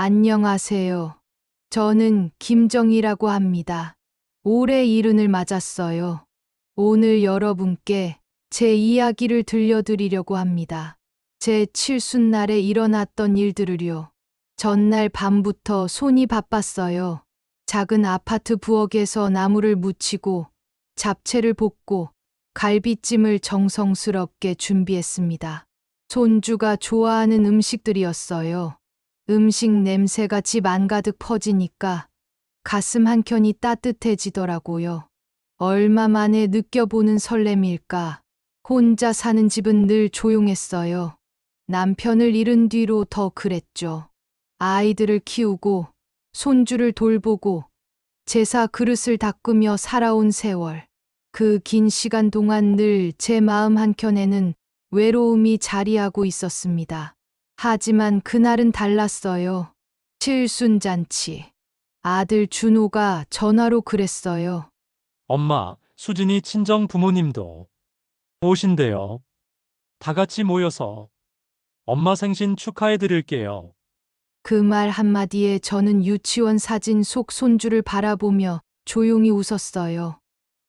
안녕하세요. 저는 김정희라고 합니다. 올해 70을 맞았어요. 오늘 여러분께 제 이야기를 들려드리려고 합니다. 제 칠순날에 일어났던 일들을요. 전날 밤부터 손이 바빴어요. 작은 아파트 부엌에서 나무를 묻히고 잡채를 볶고 갈비찜을 정성스럽게 준비했습니다. 손주가 좋아하는 음식들이었어요. 음식 냄새가 집 안가득 퍼지니까 가슴 한켠이 따뜻해지더라고요. 얼마 만에 느껴보는 설렘일까. 혼자 사는 집은 늘 조용했어요. 남편을 잃은 뒤로 더 그랬죠. 아이들을 키우고 손주를 돌보고 제사 그릇을 닦으며 살아온 세월. 그 긴 시간 동안 늘 제 마음 한켠에는 외로움이 자리하고 있었습니다. 하지만 그날은 달랐어요. 칠순잔치. 아들 준호가 전화로 그랬어요. 엄마, 수진이 친정 부모님도 오신대요. 다 같이 모여서 엄마 생신 축하해 드릴게요. 그 말 한마디에 저는 유치원 사진 속 손주를 바라보며 조용히 웃었어요.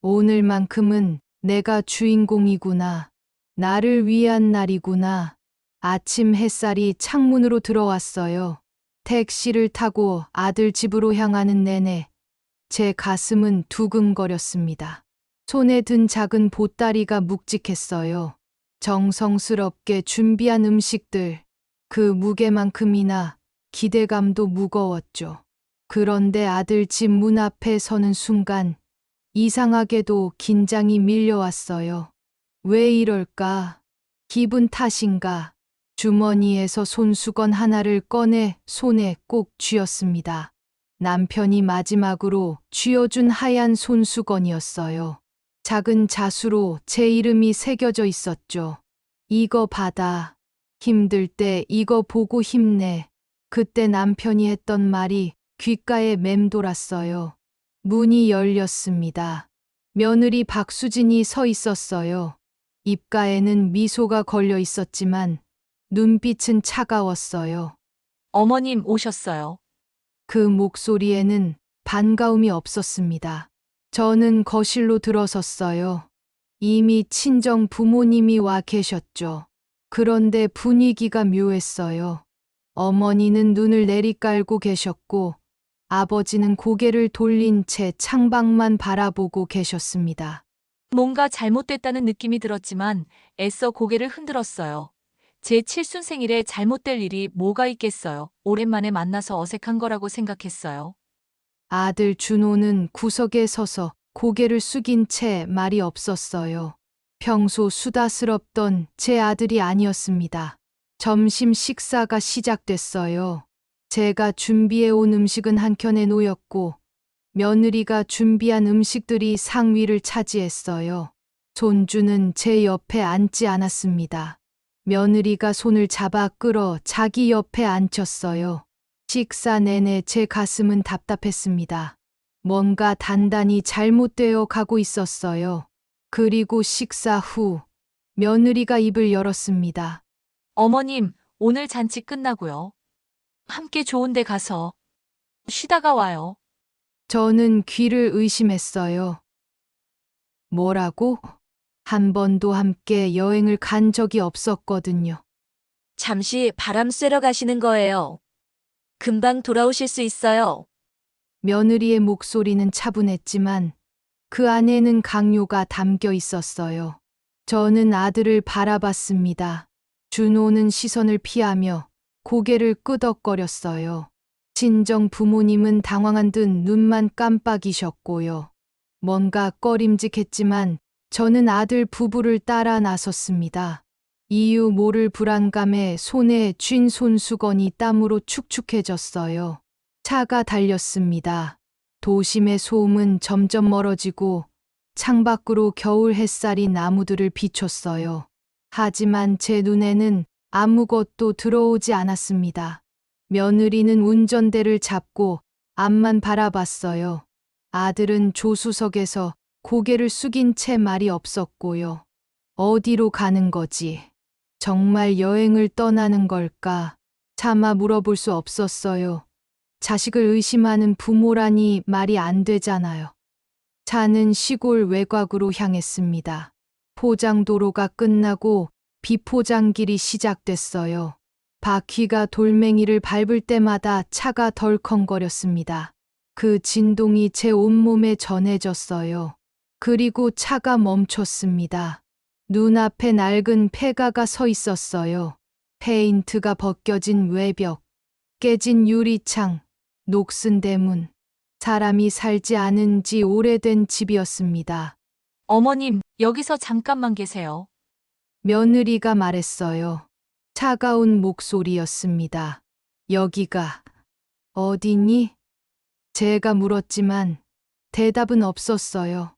오늘만큼은 내가 주인공이구나. 나를 위한 날이구나. 아침 햇살이 창문으로 들어왔어요. 택시를 타고 아들 집으로 향하는 내내 제 가슴은 두근거렸습니다. 손에 든 작은 보따리가 묵직했어요. 정성스럽게 준비한 음식들, 그 무게만큼이나 기대감도 무거웠죠. 그런데 아들 집 문 앞에 서는 순간 이상하게도 긴장이 밀려왔어요. 왜 이럴까? 기분 탓인가? 주머니에서 손수건 하나를 꺼내 손에 꼭 쥐었습니다. 남편이 마지막으로 쥐어준 하얀 손수건이었어요. 작은 자수로 제 이름이 새겨져 있었죠. 이거 받아. 힘들 때 이거 보고 힘내. 그때 남편이 했던 말이 귓가에 맴돌았어요. 문이 열렸습니다. 며느리 박수진이 서 있었어요. 입가에는 미소가 걸려 있었지만 눈빛은 차가웠어요. 어머님 오셨어요. 그 목소리에는 반가움이 없었습니다. 저는 거실로 들어섰어요. 이미 친정 부모님이 와 계셨죠. 그런데 분위기가 묘했어요. 어머니는 눈을 내리깔고 계셨고 아버지는 고개를 돌린 채 창밖만 바라보고 계셨습니다. 뭔가 잘못됐다는 느낌이 들었지만 애써 고개를 흔들었어요. 제 칠순 생일에 잘못될 일이 뭐가 있겠어요. 오랜만에 만나서 어색한 거라고 생각했어요. 아들 준호는 구석에 서서 고개를 숙인 채 말이 없었어요. 평소 수다스럽던 제 아들이 아니었습니다. 점심 식사가 시작됐어요. 제가 준비해온 음식은 한켠에 놓였고 며느리가 준비한 음식들이 상위를 차지했어요. 손주는 제 옆에 앉지 않았습니다. 며느리가 손을 잡아 끌어 자기 옆에 앉혔어요. 식사 내내 제 가슴은 답답했습니다. 뭔가 단단히 잘못되어 가고 있었어요. 그리고 식사 후 며느리가 입을 열었습니다. 어머님, 오늘 잔치 끝나고요. 함께 좋은 데 가서 쉬다가 와요. 저는 귀를 의심했어요. 뭐라고? 한 번도 함께 여행을 간 적이 없었거든요. 잠시 바람 쐬러 가시는 거예요. 금방 돌아오실 수 있어요. 며느리의 목소리는 차분했지만 그 안에는 강요가 담겨 있었어요. 저는 아들을 바라봤습니다. 준호는 시선을 피하며 고개를 끄덕거렸어요. 친정 부모님은 당황한 듯 눈만 깜빡이셨고요. 뭔가 꺼림직했지만 저는 아들 부부를 따라 나섰습니다. 이유 모를 불안감에 손에 쥔 손수건이 땀으로 축축해졌어요. 차가 달렸습니다. 도심의 소음은 점점 멀어지고 창밖으로 겨울 햇살이 나무들을 비췄어요. 하지만 제 눈에는 아무것도 들어오지 않았습니다. 며느리는 운전대를 잡고 앞만 바라봤어요. 아들은 조수석에서 고개를 숙인 채 말이 없었고요. 어디로 가는 거지? 정말 여행을 떠나는 걸까? 차마 물어볼 수 없었어요. 자식을 의심하는 부모라니 말이 안 되잖아요. 차는 시골 외곽으로 향했습니다. 포장도로가 끝나고 비포장길이 시작됐어요. 바퀴가 돌멩이를 밟을 때마다 차가 덜컹거렸습니다. 그 진동이 제 온몸에 전해졌어요. 그리고 차가 멈췄습니다. 눈앞에 낡은 폐가가 서 있었어요. 페인트가 벗겨진 외벽, 깨진 유리창, 녹슨 대문. 사람이 살지 않은 지 오래된 집이었습니다. 어머님, 여기서 잠깐만 계세요. 며느리가 말했어요. 차가운 목소리였습니다. 여기가 어디니? 제가 물었지만 대답은 없었어요.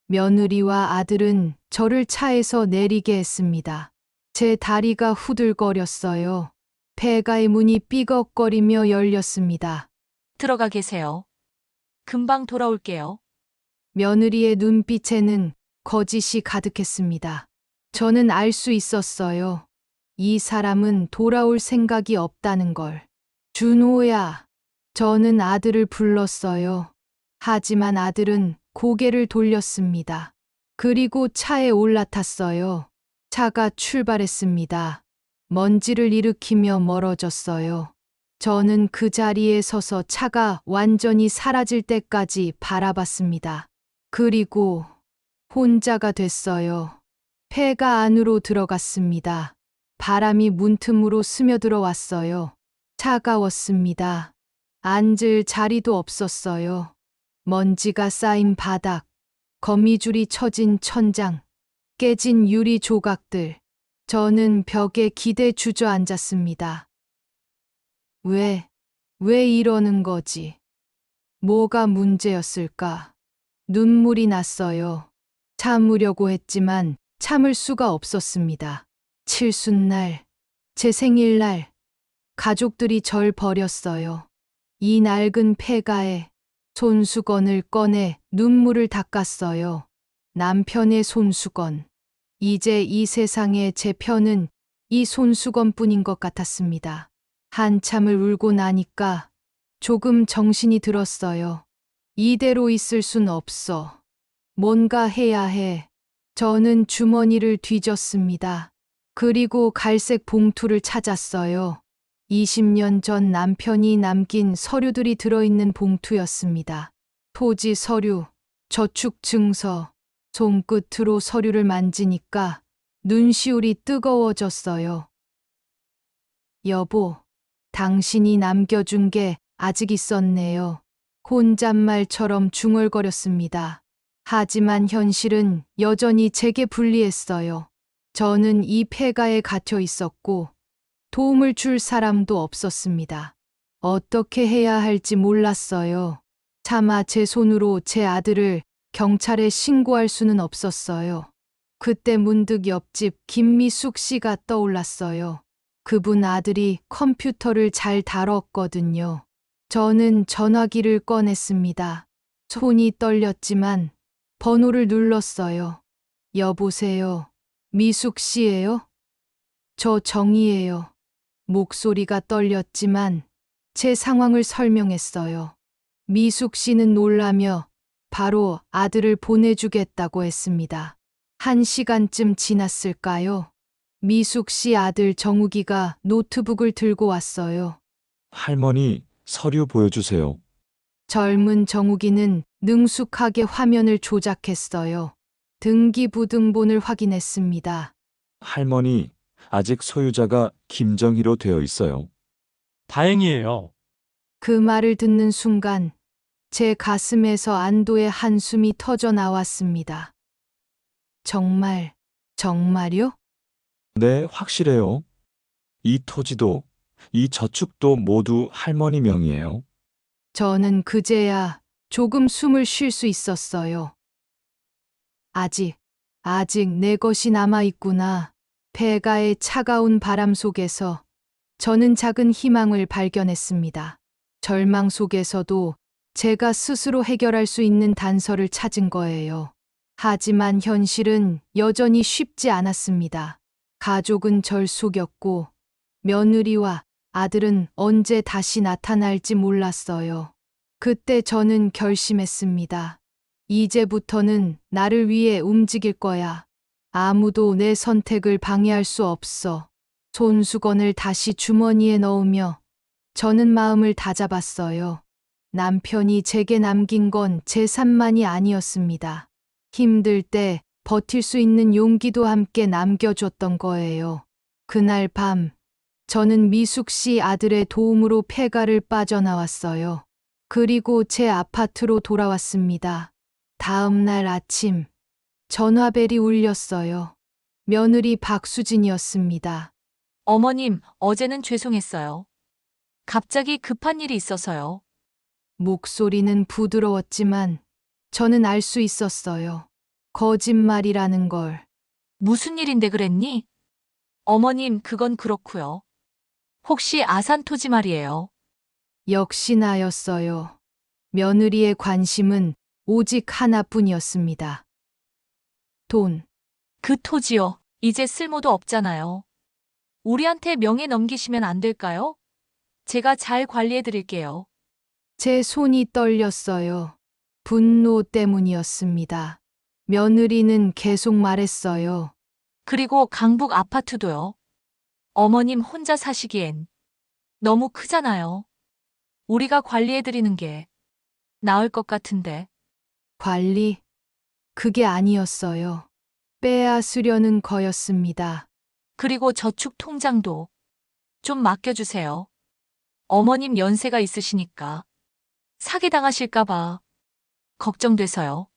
며느리와 아들은 저를 차에서 내리게 했습니다. 제 다리가 후들거렸어요. 폐가의 문이 삐걱거리며 열렸습니다. 들어가 계세요. 금방 돌아올게요. 며느리의 눈빛에는 거짓이 가득했습니다. 저는 알 수 있었어요. 이 사람은 돌아올 생각이 없다는 걸. 준호야. 저는 아들을 불렀어요. 하지만 아들은 고개를 돌렸습니다. 그리고 차에 올라탔어요. 차가 출발했습니다. 먼지를 일으키며 멀어졌어요. 저는 그 자리에 서서 차가 완전히 사라질 때까지 바라봤습니다. 그리고 혼자가 됐어요. 폐가 안으로 들어갔습니다. 바람이 문틈으로 스며들어 왔어요. 차가웠습니다. 앉을 자리도 없었어요. 먼지가 쌓인 바닥, 거미줄이 쳐진 천장, 깨진 유리 조각들. 저는 벽에 기대 주저앉았습니다. 왜 이러는 거지? 뭐가 문제였을까? 눈물이 났어요. 참으려고 했지만 참을 수가 없었습니다. 칠순날, 제 생일날, 가족들이 절 버렸어요. 이 낡은 폐가에 손수건을 꺼내 눈물을 닦았어요. 남편의 손수건. 이제 이 세상에 제 편은 이 손수건뿐인 것 같았습니다. 한참을 울고 나니까 조금 정신이 들었어요. 이대로 있을 순 없어. 뭔가 해야 해. 저는 주머니를 뒤졌습니다. 그리고 갈색 봉투를 찾았어요. 20년 전 남편이 남긴 서류들이 들어있는 봉투였습니다. 토지 서류, 저축 증서, 손끝으로 서류를 만지니까 눈시울이 뜨거워졌어요. 여보, 당신이 남겨준 게 아직 있었네요. 혼잣말처럼 중얼거렸습니다. 하지만 현실은 여전히 제게 불리했어요. 저는 이 폐가에 갇혀 있었고 도움을 줄 사람도 없었습니다. 어떻게 해야 할지 몰랐어요. 차마 제 손으로 제 아들을 경찰에 신고할 수는 없었어요. 그때 문득 옆집 김미숙 씨가 떠올랐어요. 그분 아들이 컴퓨터를 잘 다뤘거든요. 저는 전화기를 꺼냈습니다. 손이 떨렸지만 번호를 눌렀어요. 여보세요. 미숙 씨예요? 저 정희예요. 목소리가 떨렸지만 제 상황을 설명했어요. 미숙 씨는 놀라며 바로 아들을 보내주겠다고 했습니다. 1시간쯤 지났을까요? 미숙 씨 아들 정욱이가 노트북을 들고 왔어요. 할머니, 서류 보여주세요. 젊은 정욱이는 능숙하게 화면을 조작했어요. 등기부등본을 확인했습니다. 할머니, 아직 소유자가 김정희로 되어 있어요. 다행이에요. 그 말을 듣는 순간 제 가슴에서 안도의 한숨이 터져 나왔습니다. 정말요? 네, 확실해요. 이 토지도, 이 저축도 모두 할머니 명의예요. 저는 그제야 조금 숨을 쉴 수 있었어요. 아직 내 것이 남아있구나. 폐가의 차가운 바람 속에서 저는 작은 희망을 발견했습니다. 절망 속에서도 제가 스스로 해결할 수 있는 단서를 찾은 거예요. 하지만 현실은 여전히 쉽지 않았습니다. 가족은 절 속였고 며느리와 아들은 언제 다시 나타날지 몰랐어요. 그때 저는 결심했습니다. 이제부터는 나를 위해 움직일 거야. 아무도 내 선택을 방해할 수 없어. 손수건을 다시 주머니에 넣으며 저는 마음을 다잡았어요. 남편이 제게 남긴 건 재산만이 아니었습니다. 힘들 때 버틸 수 있는 용기도 함께 남겨줬던 거예요. 그날 밤, 저는 미숙 씨 아들의 도움으로 폐가를 빠져나왔어요. 그리고 제 아파트로 돌아왔습니다. 다음 날 아침, 전화벨이 울렸어요. 며느리 박수진이었습니다. 어머님, 어제는 죄송했어요. 갑자기 급한 일이 있어서요. 목소리는 부드러웠지만 저는 알 수 있었어요. 거짓말이라는 걸. 무슨 일인데 그랬니? 어머님, 그건 그렇고요. 혹시 아산 토지 말이에요. 역시 나였어요. 며느리의 관심은 오직 하나뿐이었습니다. 돈. 그 토지요. 이제 쓸모도 없잖아요. 우리한테 명예 넘기시면 안 될까요? 제가 잘 관리해 드릴게요. 제 손이 떨렸어요. 분노 때문이었습니다. 며느리는 계속 말했어요. 그리고 강북 아파트도요. 어머님 혼자 사시기엔 너무 크잖아요. 우리가 관리해 드리는 게 나을 것 같은데. 관리? 그게 아니었어요. 빼앗으려는 거였습니다. 그리고 저축 통장도 좀 맡겨주세요. 어머님 연세가 있으시니까 사기당하실까봐 걱정돼서요.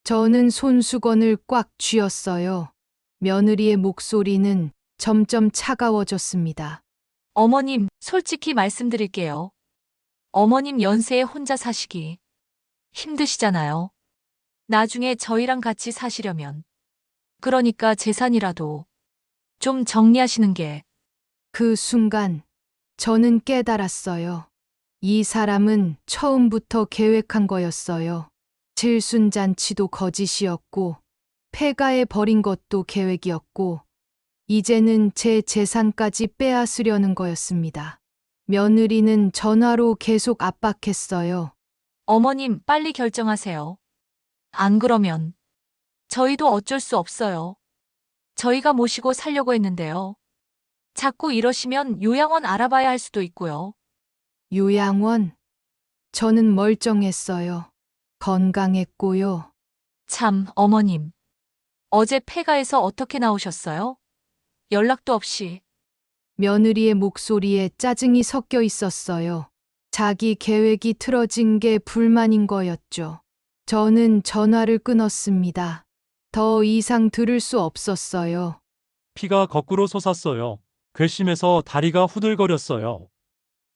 저는 손수건을 꽉 쥐었어요. 며느리의 목소리는 점점 차가워졌습니다. 어머님, 솔직히 말씀드릴게요. 어머님 연세에 혼자 사시기 힘드시잖아요. 나중에 저희랑 같이 사시려면. 그러니까 재산이라도 좀 정리하시는 게. 그 순간 저는 깨달았어요. 이 사람은 처음부터 계획한 거였어요. 칠순잔치도 거짓이었고, 폐가에 버린 것도 계획이었고, 이제는 제 재산까지 빼앗으려는 거였습니다. 며느리는 전화로 계속 압박했어요. 어머님, 빨리 결정하세요. 안 그러면 저희도 어쩔 수 없어요. 저희가 모시고 살려고 했는데요. 자꾸 이러시면 요양원 알아봐야 할 수도 있고요. 요양원. 저는 멀쩡했어요. 건강했고요. 참, 어머님. 어제 폐가에서 어떻게 나오셨어요? 연락도 없이. 며느리의 목소리에 짜증이 섞여 있었어요. 자기 계획이 틀어진 게 불만인 거였죠. 저는 전화를 끊었습니다. 더 이상 들을 수 없었어요. 피가 거꾸로 솟았어요. 괘씸해서 다리가 후들거렸어요.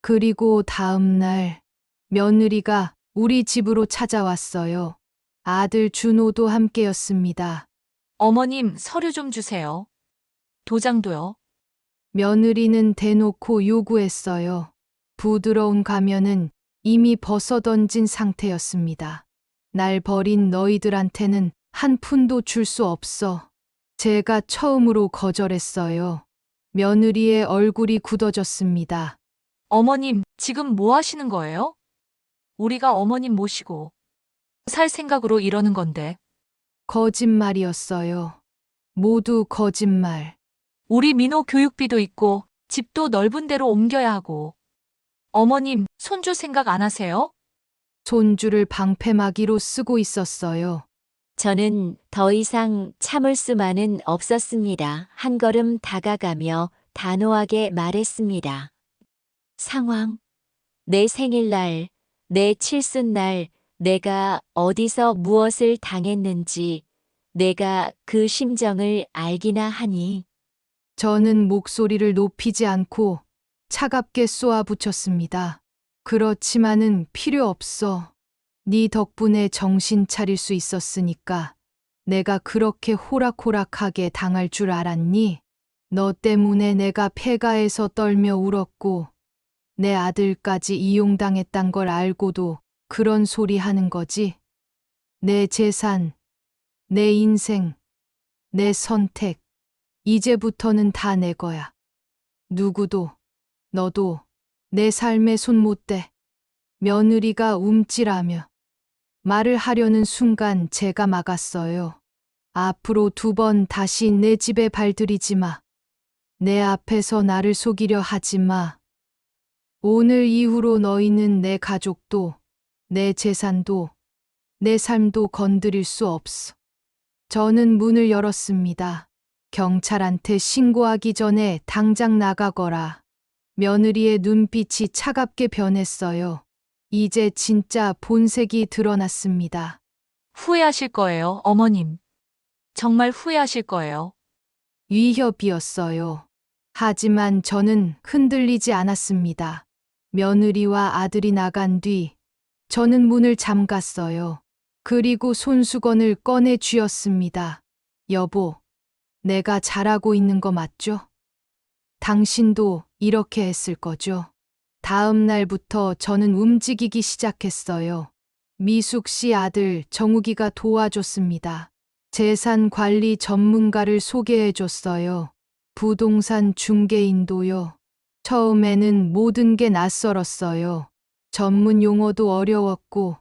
그리고 다음 날 며느리가 우리 집으로 찾아왔어요. 아들 준호도 함께였습니다. 어머님, 서류 좀 주세요. 도장도요. 며느리는 대놓고 요구했어요. 부드러운 가면은 이미 벗어던진 상태였습니다. 날 버린 너희들한테는 한 푼도 줄 수 없어. 제가 처음으로 거절했어요. 며느리의 얼굴이 굳어졌습니다. 어머님, 지금 뭐 하시는 거예요? 우리가 어머님 모시고 살 생각으로 이러는 건데. 거짓말이었어요. 모두 거짓말. 우리 민호 교육비도 있고 집도 넓은 데로 옮겨야 하고. 어머님, 손주 생각 안 하세요? 손주를 방패막이로 쓰고 있었어요. 저는 더 이상 참을 수만은 없었습니다. 한 걸음 다가가며 단호하게 말했습니다. 상황, 내 생일날, 내 칠순날 내가 어디서 무엇을 당했는지 내가 그 심정을 알기나 하니. 저는 목소리를 높이지 않고 차갑게 쏘아붙였습니다. 그렇지만은 필요 없어. 네 덕분에 정신 차릴 수 있었으니까 내가 그렇게 호락호락하게 당할 줄 알았니? 너 때문에 내가 폐가에서 떨며 울었고 내 아들까지 이용당했단 걸 알고도 그런 소리 하는 거지? 내 재산, 내 인생, 내 선택, 이제부터는 다 내 거야. 누구도 너도 내 삶에 손 못 대. 며느리가 움찔하며 말을 하려는 순간 제가 막았어요. 앞으로 2번 다시 내 집에 발들이지 마. 내 앞에서 나를 속이려 하지 마. 오늘 이후로 너희는 내 가족도, 내 재산도, 내 삶도 건드릴 수 없어. 저는 문을 열었습니다. 경찰한테 신고하기 전에 당장 나가거라. 며느리의 눈빛이 차갑게 변했어요. 이제 진짜 본색이 드러났습니다. 후회하실 거예요, 어머님. 정말 후회하실 거예요. 위협이었어요. 하지만 저는 흔들리지 않았습니다. 며느리와 아들이 나간 뒤 저는 문을 잠갔어요. 그리고 손수건을 꺼내 쥐었습니다. 여보, 내가 잘하고 있는 거 맞죠? 당신도 이렇게 했을 거죠? 다음 날부터 저는 움직이기 시작했어요. 미숙 씨 아들 정욱이가 도와줬습니다. 재산 관리 전문가를 소개해줬어요. 부동산 중개인도요. 처음에는 모든 게 낯설었어요. 전문 용어도 어려웠고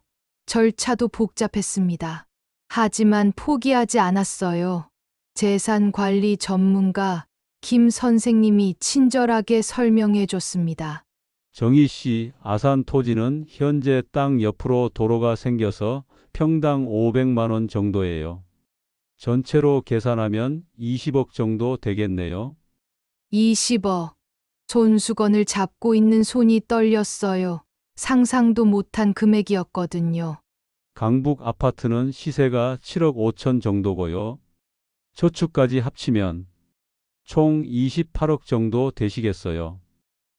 절차도 복잡했습니다. 하지만 포기하지 않았어요. 재산 관리 전문가 김 선생님이 친절하게 설명해 줬습니다. 정희 씨, 아산 토지는 현재 땅 옆으로 도로가 생겨서 평당 500만 원 정도예요. 전체로 계산하면 20억 정도 되겠네요. 20억. 손수건을 잡고 있는 손이 떨렸어요. 상상도 못한 금액이었거든요. 강북 아파트는 시세가 7억 5천 정도고요. 저축까지 합치면 총 28억 정도 되시겠어요.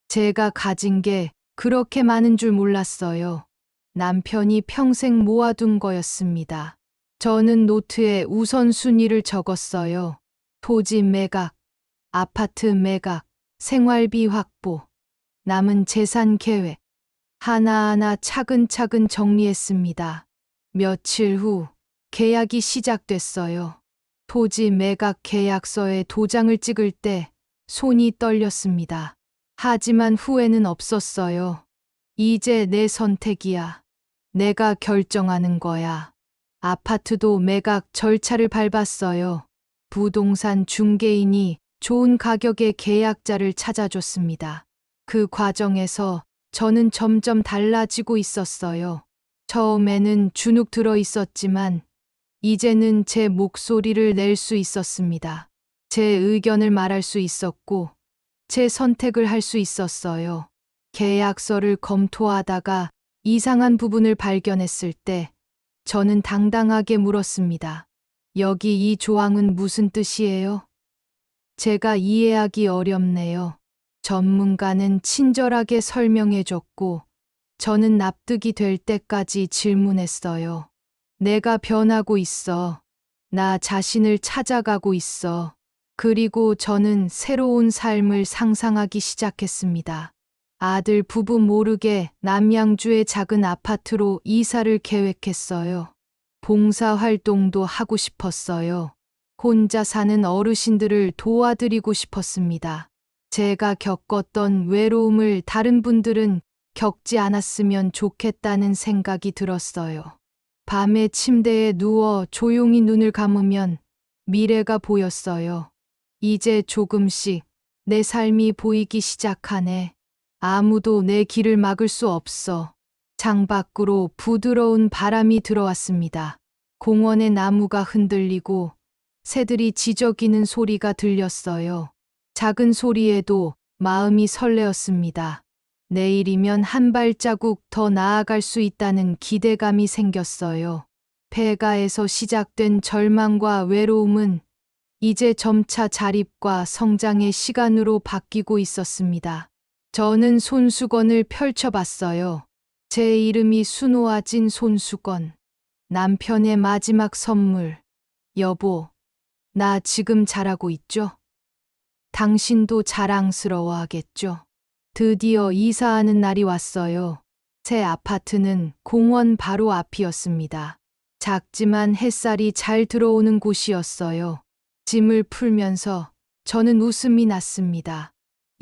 제가 가진 게 그렇게 많은 줄 몰랐어요. 남편이 평생 모아둔 거였습니다. 저는 노트에 우선순위를 적었어요. 토지 매각, 아파트 매각, 생활비 확보, 남은 재산 계획. 하나하나 차근차근 정리했습니다. 며칠 후 계약이 시작됐어요. 토지 매각 계약서에 도장을 찍을 때 손이 떨렸습니다. 하지만 후회는 없었어요. 이제 내 선택이야. 내가 결정하는 거야. 아파트도 매각 절차를 밟았어요. 부동산 중개인이 좋은 가격의 계약자를 찾아줬습니다. 그 과정에서 저는 점점 달라지고 있었어요. 처음에는 주눅 들어 있었지만 이제는 제 목소리를 낼 수 있었습니다. 제 의견을 말할 수 있었고 제 선택을 할 수 있었어요. 계약서를 검토하다가 이상한 부분을 발견했을 때 저는 당당하게 물었습니다. 여기 이 조항은 무슨 뜻이에요? 제가 이해하기 어렵네요. 전문가는 친절하게 설명해줬고 저는 납득이 될 때까지 질문했어요. 내가 변하고 있어. 나 자신을 찾아가고 있어. 그리고 저는 새로운 삶을 상상하기 시작했습니다. 아들 부부 모르게 남양주의 작은 아파트로 이사를 계획했어요. 봉사활동도 하고 싶었어요. 혼자 사는 어르신들을 도와드리고 싶었습니다. 제가 겪었던 외로움을 다른 분들은 겪지 않았으면 좋겠다는 생각이 들었어요. 밤에 침대에 누워 조용히 눈을 감으면 미래가 보였어요. 이제 조금씩 내 삶이 보이기 시작하네. 아무도 내 길을 막을 수 없어. 창밖으로 부드러운 바람이 들어왔습니다. 공원의 나무가 흔들리고 새들이 지저귀는 소리가 들렸어요. 작은 소리에도 마음이 설레었습니다. 내일이면 한 발자국 더 나아갈 수 있다는 기대감이 생겼어요. 폐가에서 시작된 절망과 외로움은 이제 점차 자립과 성장의 시간으로 바뀌고 있었습니다. 저는 손수건을 펼쳐봤어요. 제 이름이 수놓아진 손수건. 남편의 마지막 선물. 여보, 나 지금 잘하고 있죠? 당신도 자랑스러워하겠죠? 드디어 이사하는 날이 왔어요. 새 아파트는 공원 바로 앞이었습니다. 작지만 햇살이 잘 들어오는 곳이었어요. 짐을 풀면서 저는 웃음이 났습니다.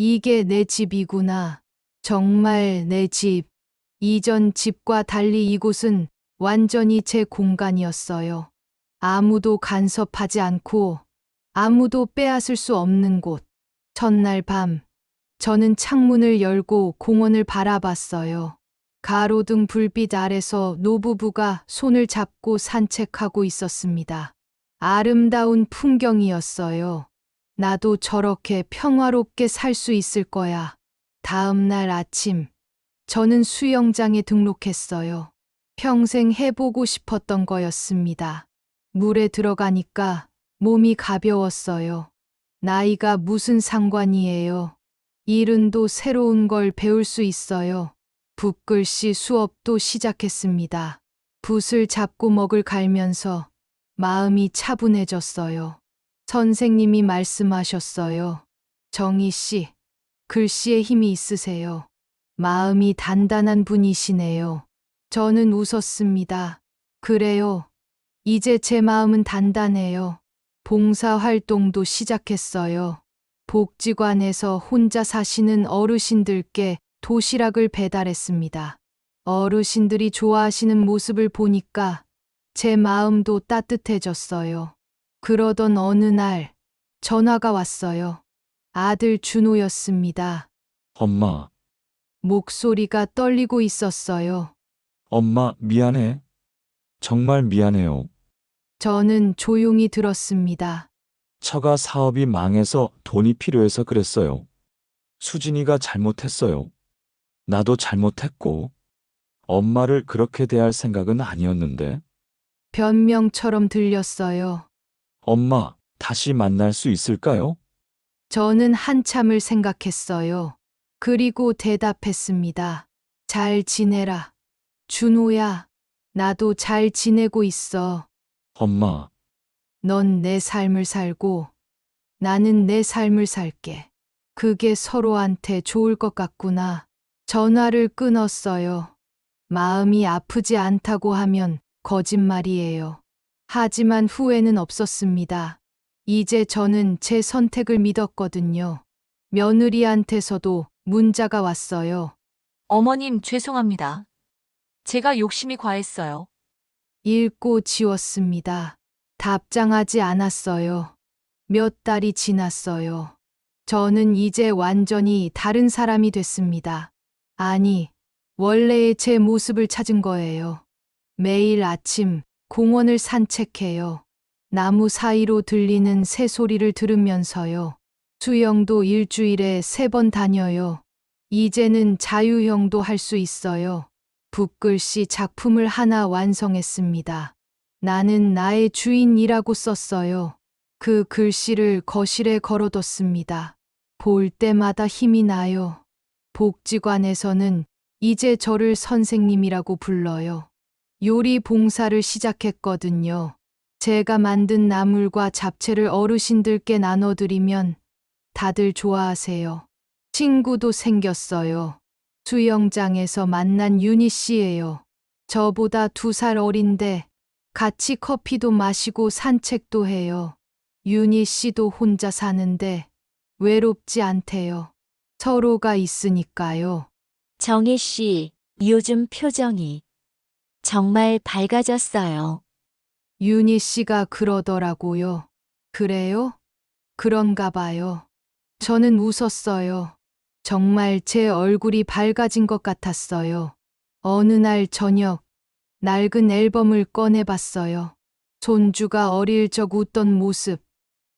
이게 내 집이구나. 정말 내 집. 이전 집과 달리 이곳은 완전히 제 공간이었어요. 아무도 간섭하지 않고 아무도 빼앗을 수 없는 곳. 첫날 밤, 저는 창문을 열고 공원을 바라봤어요. 가로등 불빛 아래서 노부부가 손을 잡고 산책하고 있었습니다. 아름다운 풍경이었어요. 나도 저렇게 평화롭게 살 수 있을 거야. 다음 날 아침, 저는 수영장에 등록했어요. 평생 해보고 싶었던 거였습니다. 물에 들어가니까 몸이 가벼웠어요. 나이가 무슨 상관이에요. 일은도 새로운 걸 배울 수 있어요. 붓글씨 수업도 시작했습니다. 붓을 잡고 먹을 갈면서 마음이 차분해졌어요. 선생님이 말씀하셨어요. 정희 씨, 글씨에 힘이 있으세요. 마음이 단단한 분이시네요. 저는 웃었습니다. 그래요. 이제 제 마음은 단단해요. 봉사활동도 시작했어요. 복지관에서 혼자 사시는 어르신들께 도시락을 배달했습니다. 어르신들이 좋아하시는 모습을 보니까 제 마음도 따뜻해졌어요. 그러던 어느 날 전화가 왔어요. 아들 준호였습니다. 엄마, 목소리가 떨리고 있었어요. 엄마 미안해. 정말 미안해요. 저는 조용히 들었습니다. 처가 사업이 망해서 돈이 필요해서 그랬어요. 수진이가 잘못했어요. 나도 잘못했고, 엄마를 그렇게 대할 생각은 아니었는데, 변명처럼 들렸어요. 엄마, 다시 만날 수 있을까요? 저는 한참을 생각했어요. 그리고 대답했습니다. 잘 지내라. 준호야, 나도 잘 지내고 있어. 엄마, 넌 내 삶을 살고 나는 내 삶을 살게. 그게 서로한테 좋을 것 같구나. 전화를 끊었어요. 마음이 아프지 않다고 하면 거짓말이에요. 하지만 후회는 없었습니다. 이제 저는 제 선택을 믿었거든요. 며느리한테서도 문자가 왔어요. 어머님, 죄송합니다. 제가 욕심이 과했어요. 읽고 지웠습니다. 답장하지 않았어요. 몇 달이 지났어요. 저는 이제 완전히 다른 사람이 됐습니다. 아니, 원래의 제 모습을 찾은 거예요. 매일 아침 공원을 산책해요. 나무 사이로 들리는 새소리를 들으면서요. 수영도 일주일에 3번 다녀요. 이제는 자유형도 할 수 있어요. 붓글씨 작품을 하나 완성했습니다. 나는 나의 주인이라고 썼어요. 그 글씨를 거실에 걸어뒀습니다. 볼 때마다 힘이 나요. 복지관에서는 이제 저를 선생님이라고 불러요. 요리 봉사를 시작했거든요. 제가 만든 나물과 잡채를 어르신들께 나눠드리면 다들 좋아하세요. 친구도 생겼어요. 수영장에서 만난 윤희 씨예요. 저보다 2살 어린데 같이 커피도 마시고 산책도 해요. 윤희 씨도 혼자 사는데 외롭지 않대요. 서로가 있으니까요. 정희 씨, 요즘 표정이 정말 밝아졌어요. 윤희 씨가 그러더라고요. 그래요? 그런가 봐요. 저는 웃었어요. 정말 제 얼굴이 밝아진 것 같았어요. 어느 날 저녁, 낡은 앨범을 꺼내봤어요. 손주가 어릴 적 웃던 모습,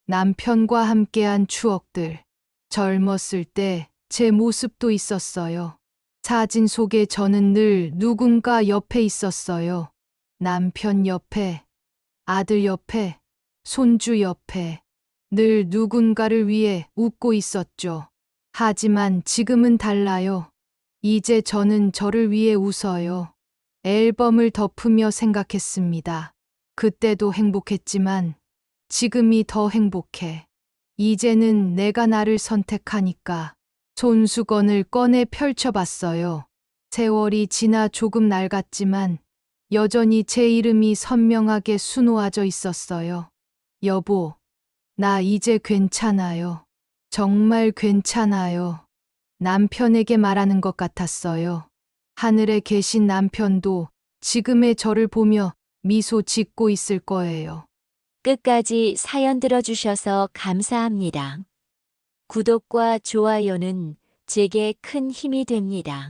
남편과 함께한 추억들, 젊었을 때 제 모습도 있었어요. 사진 속에 저는 늘 누군가 옆에 있었어요. 남편 옆에, 아들 옆에, 손주 옆에, 늘 누군가를 위해 웃고 있었죠. 하지만 지금은 달라요. 이제 저는 저를 위해 웃어요. 앨범을 덮으며 생각했습니다. 그때도 행복했지만 지금이 더 행복해. 이제는 내가 나를 선택하니까. 손수건을 꺼내 펼쳐봤어요. 세월이 지나 조금 낡았지만 여전히 제 이름이 선명하게 수놓아져 있었어요. 여보, 나 이제 괜찮아요. 정말 괜찮아요. 남편에게 말하는 것 같았어요. 하늘에 계신 남편도 지금의 저를 보며 미소 짓고 있을 거예요. 끝까지 사연 들어주셔서 감사합니다. 구독과 좋아요는 제게 큰 힘이 됩니다.